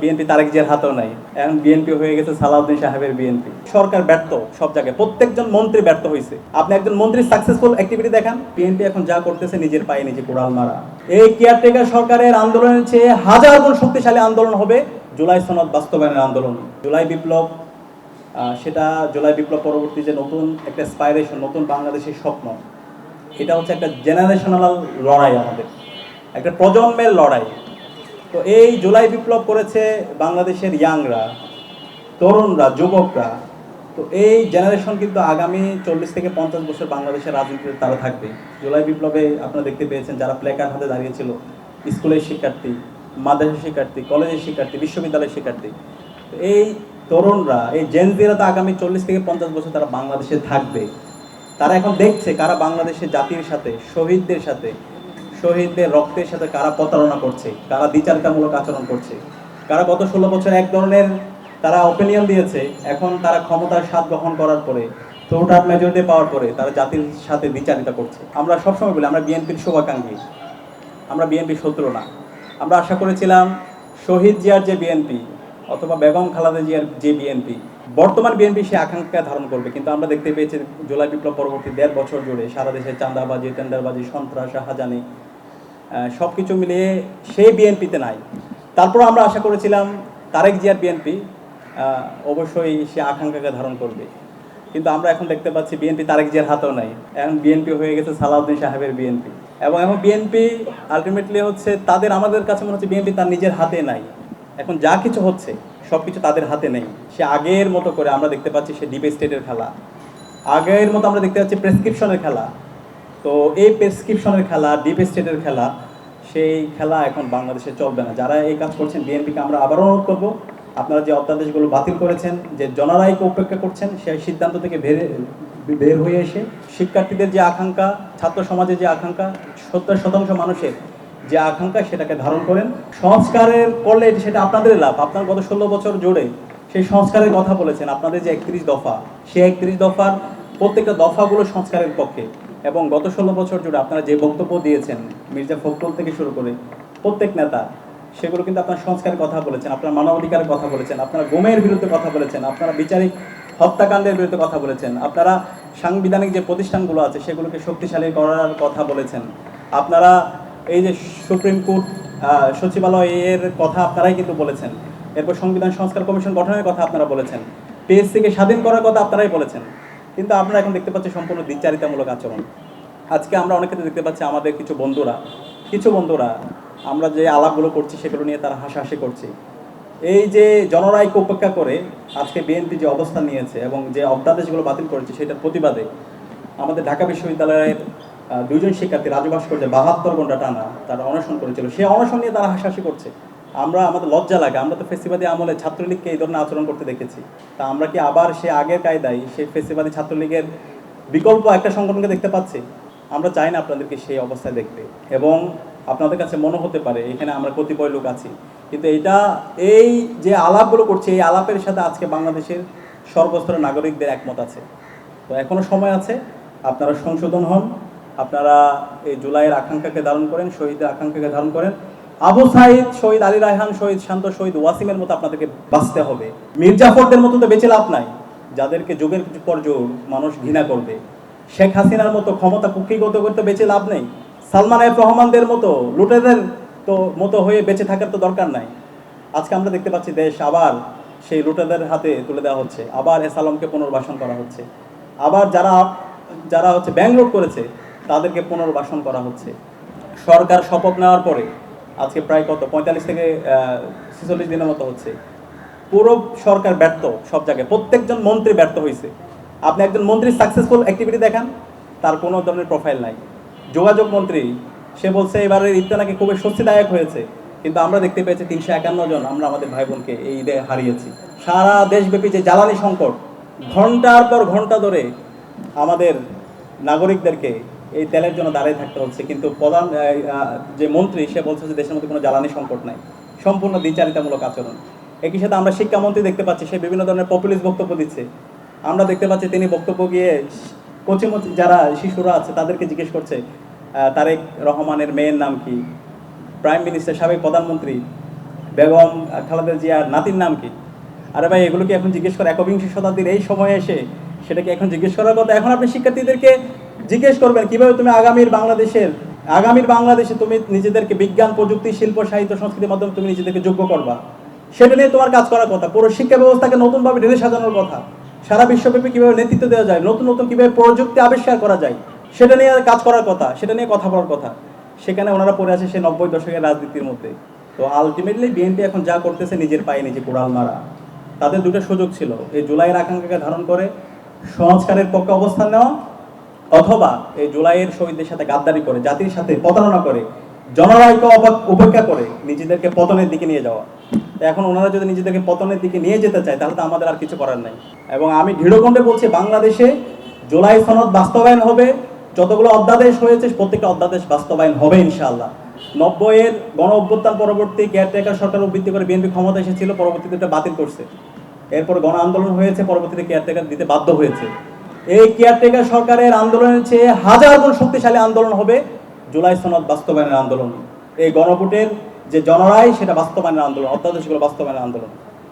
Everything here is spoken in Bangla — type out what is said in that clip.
বিএনপি তারেক জিয়ার হাতেও নাই, এখন বিএনপি হয়ে গেছে সালাউদ্দিন সাহেবের বিএনপি। সরকার ব্যর্থ সব জায়গায়, প্রত্যেকজন মন্ত্রী ব্যর্থ হয়েছে। আপনি একজন মন্ত্রীর সাকসেসফুল অ্যাক্টিভিটি দেখান। বিএনপি এখন যা করতেছে নিজের পায়ে নিজে কোড়াল মারা। এই কেয়ারটেকার সরকারের আন্দোলনের চেয়ে হাজার গুণ শক্তিশালী আন্দোলন হবে জুলাই সনদ বাস্তবায়নের আন্দোলন। জুলাই বিপ্লব, সেটা জুলাই বিপ্লব পরবর্তী যে নতুন একটা অ্যাসপাইরেশন, নতুন বাংলাদেশের স্বপ্ন, এটা হচ্ছে একটা জেনারেশনাল লড়াই, আমাদের একটা প্রজন্মের লড়াই। তো এই জুলাই বিপ্লব করেছে বাংলাদেশের ইয়াংরা, তরুণরা, যুবকরা। তো এই জেনারেশন কিন্তু আগামী 40 থেকে 50 বছর বাংলাদেশের রাজনীতিতে তারা থাকবে। জুলাই বিপ্লবে আপনারা দেখতে পেয়েছেন যারা প্লেকার্ড হাতে দাঁড়িয়েছিল, স্কুলের শিক্ষার্থী, মাদ্রাসার শিক্ষার্থী, কলেজের শিক্ষার্থী, বিশ্ববিদ্যালয়ের শিক্ষার্থী। তো এই তরুণরা, এই জেনজিরা তো আগামী 40 থেকে 50 বছর তারা বাংলাদেশে থাকবে। তারা এখন দেখছে কারা বাংলাদেশের জাতির সাথে, শহীদদের সাথে, শহীদদের রক্তের সাথে কারা প্রতারণা করছে, কারা দ্বিচারিতামূলক আচরণ করছে, কারা গত 16 বছর এক ধরনের তারা ওপিনিয়ন দিয়েছে, এখন তারা ক্ষমতার স্বাদ গ্রহণ করার পরে, টোটাল মেজরিটি পাওয়ার পরে তারা জাতির সাথে দ্বিচারিতা করছে। আমরা সবসময় বলি আমরা বিএনপির শুভাকাঙ্ক্ষী, আমরা বিএনপির শত্রু না। আমরা আশা করেছিলাম শহীদ জিয়ার যে বিএনপি অথবা বেগম খালেদা জিয়ার যে বিএনপি, বর্তমান বিএনপি সে আকাঙ্ক্ষা ধারণ করবে, কিন্তু আমরা দেখতে পেয়েছি জুলাই বিপ্লব পরবর্তী 1.5 বছর জুড়ে সারা দেশে চাঁদাবাজি, টেন্ডারবাজি, সন্ত্রাস, শাহজানি, সব কিছু মিলিয়ে সেই বিএনপিতে নাই। তারপর আমরা আশা করেছিলাম তারেক জিয়ার বিএনপি অবশ্যই সে আকাঙ্ক্ষাকে ধারণ করবে, কিন্তু আমরা এখন দেখতে পাচ্ছি বিএনপি তারেক জিয়ার হাতেও নাই, এখন বিএনপি হয়ে গেছে সালাউদ্দিন সাহেবের বিএনপি। এবং এখন বিএনপি আলটিমেটলি হচ্ছে তাদের, আমাদের কাছে মনে হচ্ছে বিএনপি তার নিজের হাতে নাই। এখন যা কিছু হচ্ছে সব কিছু তাদের হাতে নেই। সে আগের মতো করে আমরা দেখতে পাচ্ছি সে ডিপ স্টেটের খেলা, আগের মতো আমরা দেখতে পাচ্ছি প্রেসক্রিপশনের খেলা। তো এই প্রেসক্রিপশনের খেলা, ডিপ স্টেটের খেলা, সেই খেলা এখন বাংলাদেশে চলবে না। যারা এই কাজ করছেন বিএনপিকে আমরা আবারও অনুরোধ করবো, আপনারা যে অধ্যাদেশগুলো বাতিল করেছেন, যে জনরায়কে উপেক্ষা করছেন, সেই সিদ্ধান্ত থেকে বের হয়ে এসে শিক্ষার্থীদের যে আকাঙ্ক্ষা, ছাত্র সমাজের যে আকাঙ্ক্ষা, 70% মানুষের যে আকাঙ্ক্ষা, সেটাকে ধারণ করেন। সংস্কারের করলে সেটা আপনাদের লাভ। আপনার গত 16 বছর জুড়ে সেই সংস্কারের কথা বলেছেন। আপনাদের যে 31 দফা, সেই 31 দফার প্রত্যেকটা দফাগুলো সংস্কারের পক্ষে। এবং গত 16 বছর জুড়ে আপনারা যে বক্তব্য দিয়েছেন, মির্জা ফখরুল থেকে শুরু করে প্রত্যেক নেতা, সেগুলো কিন্তু আপনার সংস্কারের কথা বলেছেন, আপনার মানবাধিকারের কথা বলেছেন, আপনারা গুমের বিরুদ্ধে কথা বলেছেন, আপনারা বিচারিক হত্যাকাণ্ডের বিরুদ্ধে কথা বলেছেন, আপনারা সাংবিধানিক যে প্রতিষ্ঠানগুলো আছে সেগুলোকে শক্তিশালী করার কথা বলেছেন, আপনারা এই যে সুপ্রিম কোর্ট সচিবালয়ের কথা আপনারাই কিন্তু বলেছেন, এরপর সংবিধান সংস্কার কমিশন গঠনের কথা আপনারা বলেছেন, পিএসসিকে স্বাধীন করার কথা আপনারাই বলেছেন। কিন্তু আমরা এখন দেখতে পাচ্ছি সম্পূর্ণ দ্বিচারিতামূলক আচরণ। আজকে আমরা অনেক ক্ষেত্রে দেখতে পাচ্ছি আমাদের কিছু বন্ধুরা আমরা যে আলাপগুলো করছি সেগুলো নিয়ে তারা হাসাহাসি করছে। এই যে জনরায়কে উপেক্ষা করে আজকে বিএনপি যে অবস্থান নিয়েছে এবং যে অধ্যাদেশগুলো বাতিল করেছে, সেটার প্রতিবাদে আমাদের ঢাকা বিশ্ববিদ্যালয়ের 2 জন শিক্ষার্থী রাজু ভাস্কর্যে 72 ঘন্টা টানা তারা অনশন করেছিল। সেই অনশন নিয়ে তারা হাসাহাসি করছে। আমাদের লজ্জা লাগে, আমরা তো ফেসিবাদী আমলে ছাত্রলীগকে এই ধরনের আচরণ করতে দেখেছি। তা আমরা কি আবার সে আগের কায়দায় সেই ফেসিবাদী ছাত্রলীগের বিকল্প একটা সংগঠনকে দেখতে পাচ্ছি? আমরা চাই না আপনাদেরকে সেই অবস্থায় দেখতে। এবং আপনাদের কাছে মনে হতে পারে এখানে আমরা কতিপয় লোক আছি, কিন্তু এই যে আলাপগুলো করছে, এই আলাপের সাথে আজকে বাংলাদেশের সর্বস্তরের নাগরিকদের একমত আছে। তো এখনো সময় আছে, আপনারা সংশোধন হন, আপনারা এই জুলাইয়ের আকাঙ্ক্ষাকে ধারণ করেন, শহীদের আকাঙ্ক্ষাকে ধারণ করেন। আবু সাইদ, শহীদ আলী রায়হান, শহীদ শান্ত, শহীদ ওয়াসিমের মতো আপনাদেরকে বাঁচতে হবে। মির্জাফরদের মতো তো বেঁচে লাভ নাই, যাদেরকে যুগের পর যুগ মানুষ ঘৃণা করবে। শেখ হাসিনার মতো ক্ষমতা কুক্ষিগত করতে বেঁচে লাভ নেই। সালমান এফ রহমানদের মতো লুটেদের মতো হয়ে বেঁচে থাকার তো দরকার নাই। আজকে আমরা দেখতে পাচ্ছি দেশ আবার সেই লুটেদের হাতে তুলে দেওয়া হচ্ছে, আবার এস আলমকে পুনর্বাসন করা হচ্ছে, আবার যারা হচ্ছে ব্যাংলোড করেছে তাদেরকে পুনর্বাসন করা হচ্ছে। সরকার শপথ নেওয়ার পরে আজকে প্রায় 45 থেকে 46 দিনের মতো হচ্ছে। পুরো সরকার ব্যর্থ সব জায়গায়, প্রত্যেকজন মন্ত্রী ব্যর্থ হয়েছে। আপনি একজন মন্ত্রীর সাকসেসফুল অ্যাক্টিভিটি দেখান, তার কোনো ধরনের প্রোফাইল নাই। যোগাযোগ মন্ত্রী, সে বলছে এবারের ঈদটা নাকি খুবই স্বস্তিদায়ক হয়েছে, কিন্তু আমরা দেখতে পেয়েছি 351 জন আমরা আমাদের ভাই বোনকে এই ঈদে হারিয়েছি। সারা দেশব্যাপী যে জ্বালানি সংকট, ঘন্টার পর ঘন্টা ধরে আমাদের নাগরিকদেরকে এই তেলের জন্য দাঁড়িয়ে থাকতে হচ্ছে, কিন্তু প্রধান যে মন্ত্রী সে বলছে যে দেশের মধ্যে কোনো জ্বালানি সংকট নাই। সম্পূর্ণ দ্বিচারিতামূলক আচরণ। একই সাথে আমরা শিক্ষামন্ত্রী দেখতে পাচ্ছি সে বিভিন্ন ধরনের পপুলিস্ট বক্তব্য দিচ্ছে। আমরা দেখতে পাচ্ছি তিনি বক্তব্য গিয়ে কোচিমচি যারা শিশুরা আছে তাদেরকে জিজ্ঞেস করছে তারেক রহমানের মেয়ের নাম কি, প্রাইম মিনিস্টার, সাবেক প্রধানমন্ত্রী বেগম খালেদা জিয়ার নাতির নাম কি? আরে ভাই, এগুলো কি এখন জিজ্ঞেস করা একবিংশ শতাব্দীর এই সময়ে এসে সেটা কি এখন জিজ্ঞেস করার কথা? এখন আপনি শিক্ষার্থীদেরকে জিজ্ঞেস করবেন কিভাবে তুমি আগামীর বাংলাদেশে তুমি নিজেদেরকে বিজ্ঞান, প্রযুক্তি, শিল্প, সাহিত্য, সংস্কৃতির মাধ্যমে তুমি নিজেদেরকে যোগ্য করবা, সেটা নিয়ে তোমার কাজ করার কথা। পুরো শিক্ষা ব্যবস্থাকে নতুনভাবে ঢেলে সাজানোর কথা। সারা বিশ্বব্যাপী কিভাবে নেতৃত্ব দেওয়া যায়, নতুন নতুন কিভাবে প্রযুক্তি আবিষ্কার করা যায়, সেটা নিয়ে কাজ করার কথা, সেটা নিয়ে কথা বলার কথা। সেখানে ওনারা পড়ে আছে সেই 90 দশকের রাজনীতির মধ্যে। তো আলটিমেটলি বিএনপি এখন যা করতেছে নিজের পায়ে নিজে কোড়াল মারা। তাদের দুটো সুযোগ ছিল, এই জুলাইয়ের আকাঙ্ক্ষাকে ধারণ করে সংস্কারের পক্ষে অবস্থান নেওয়া, অথবা এই জুলাইয়ের শহীদদের সাথে গাদ্দারি করে, জাতির সাথে প্রতারণা করে, জনরায়কে উপেক্ষা করে নিজেদেরকে পতনের দিকে নিয়ে যাওয়া। এখন ওনারা যদি নিজেদেরকে পতনের দিকে নিয়ে যেতে চায় তাহলে তো আমাদের আর কিছু করার নাই। এবং আমি দৃঢ়কণ্ঠে বলছি, বাংলাদেশে জুলাই সনদ বাস্তবায়ন হবে। যতগুলো অধ্যাদেশ হয়েছে প্রত্যেকটা অধ্যাদেশ বাস্তবায়ন হবে ইনশাআল্লাহ। 90-এর গণ অভ্যুত্থান পরবর্তী কেয়ারটেকার সরকার ভিত্তি করে বিএনপি ক্ষমতা এসেছিল, পরবর্তীতে এটা বাতিল করছে। এরপর গণ আন্দোলন হয়েছে, পরবর্তীতে কেয়ারটেকার দিতে বাধ্য হয়েছে। এই কেয়ারটেকার সরকারের আন্দোলনের চেয়ে হাজার গুণ শক্তিশালী আন্দোলন হবে জুলাই সনদ বাস্তবায়নের আন্দোলন। এই গণভোটের যে জনরায়, সেটা বাস্তবায়নের আন্দোলন, অধ্যাদেশগুলো বাস্তবায়নের আন্দোলন।